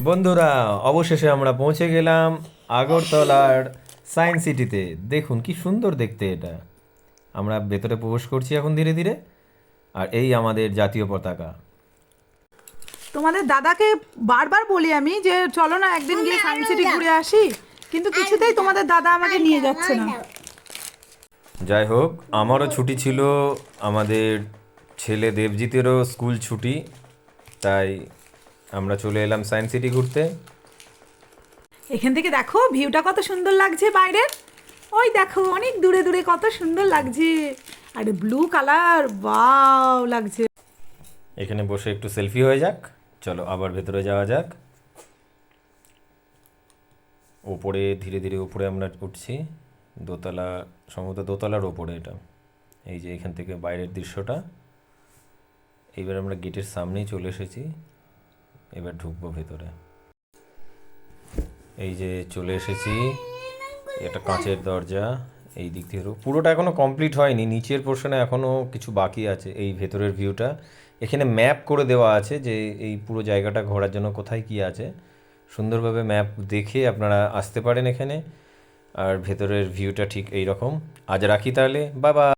বন্ধুরা, অবশেষে আমরা পৌঁছে গেলাম আগরতলার সায়েন্স সিটিতে। দেখুন কি সুন্দর দেখতে এটা। আমরা ভেতরে প্রবেশ করছি এখন ধীরে ধীরে। আর এই আমাদের জাতীয় পতাকা। তোমাদের দাদাকে বারবার বলি আমি যে চলো না একদিন গিয়ে সায়েন্স সিটি ঘুরে আসি, কিন্তু কিছুতেই তোমাদের দাদা আমাকে নিয়ে যাচ্ছে না। যাই হোক, আমারও ছুটি ছিল, আমাদের ছেলে দেবজিতেরও স্কুল ছুটি, তাই আমরা চলে এলাম সায়েন্স সিটি ঘুরতে। এখান থেকে দেখো ভিউটা কত সুন্দর লাগছে বাইরের। ওই দেখো অনেক দূরে দূরে কত সুন্দর লাগছে, আর ব্লু কালার ওয়াও লাগছে। এখানে বসে একটু সেলফি হয়ে যাক। চলো আবার ভেতরে যাওয়া যাক। ওপরে ধীরে ধীরে উপরে আমরা উঠছি, দোতলা, সম্ভবত দোতলার ওপরে এটা। এই যে এখান থেকে বাইরের দৃশ্যটা। এইবার আমরা গেটের সামনেই চলে এসেছি, এবার ঢুকবো ভেতরে। এই যে চলে এসেছি, এটা কাঁচের দরজা। এই দিক থেকে পুরোটা এখনও কমপ্লিট হয়নি, নিচের পোর্শনে এখনও কিছু বাকি আছে। এই ভেতরের ভিউটা এখানে ম্যাপ করে দেওয়া আছে যে এই পুরো জায়গাটা ঘোরার জন্য কোথায় কী আছে। সুন্দরভাবে ম্যাপ দেখে আপনারা আসতে পারেন এখানে। আর ভেতরের ভিউটা ঠিক এই রকম। আজ রাখি তাহলে, বাবা।